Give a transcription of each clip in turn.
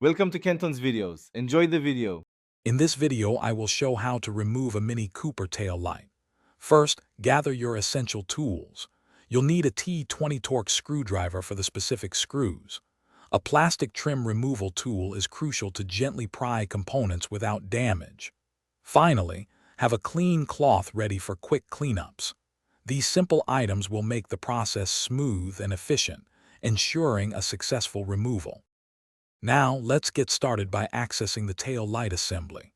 Welcome to Kenton's videos. Enjoy the video. In this video, I will show how to remove a Mini Cooper tail light. First, gather your essential tools. You'll need a T20 torque screwdriver for the specific screws. A plastic trim removal tool is crucial to gently pry components without damage. Finally, have a clean cloth ready for quick cleanups. These simple items will make the process smooth and efficient, ensuring a successful removal. Now, let's get started by accessing the tail light assembly.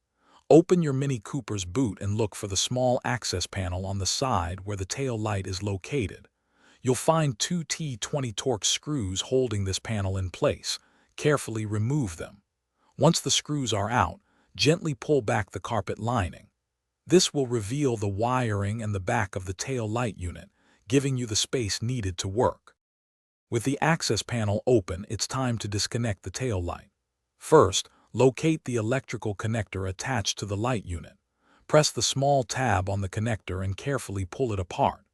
Open your Mini Cooper's boot and look for the small access panel on the side where the tail light is located. You'll find two T20 torque screws holding this panel in place. Carefully remove them. Once the screws are out, gently pull back the carpet lining. This will reveal the wiring and the back of the tail light unit, giving you the space needed to work. With the access panel open, it's time to disconnect the tail light. First, locate the electrical connector attached to the light unit. Press the small tab on the connector and carefully pull it apart.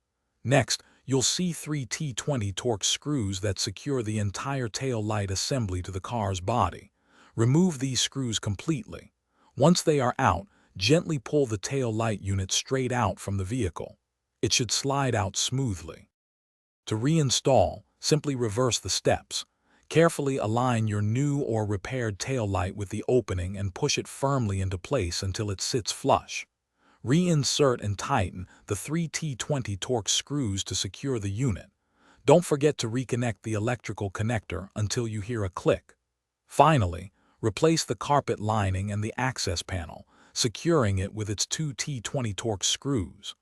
Next, you'll see three T20 torque screws that secure the entire tail light assembly to the car's body. Remove these screws completely. Once they are out, gently pull the tail light unit straight out from the vehicle. It should slide out smoothly. To reinstall, simply reverse the steps. Carefully align your new or repaired tail light with the opening and push it firmly into place until it sits flush. Reinsert and tighten the three T20 torque screws to secure the unit. Don't forget to reconnect the electrical connector until you hear a click. Finally, replace the carpet lining and the access panel, securing it with its two T20 torque screws.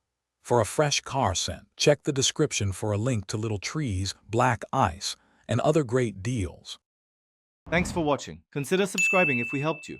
For a fresh car scent, check the description for a link to Little Trees, Black Ice, and other great deals. Thanks for watching. Consider subscribing if we helped you.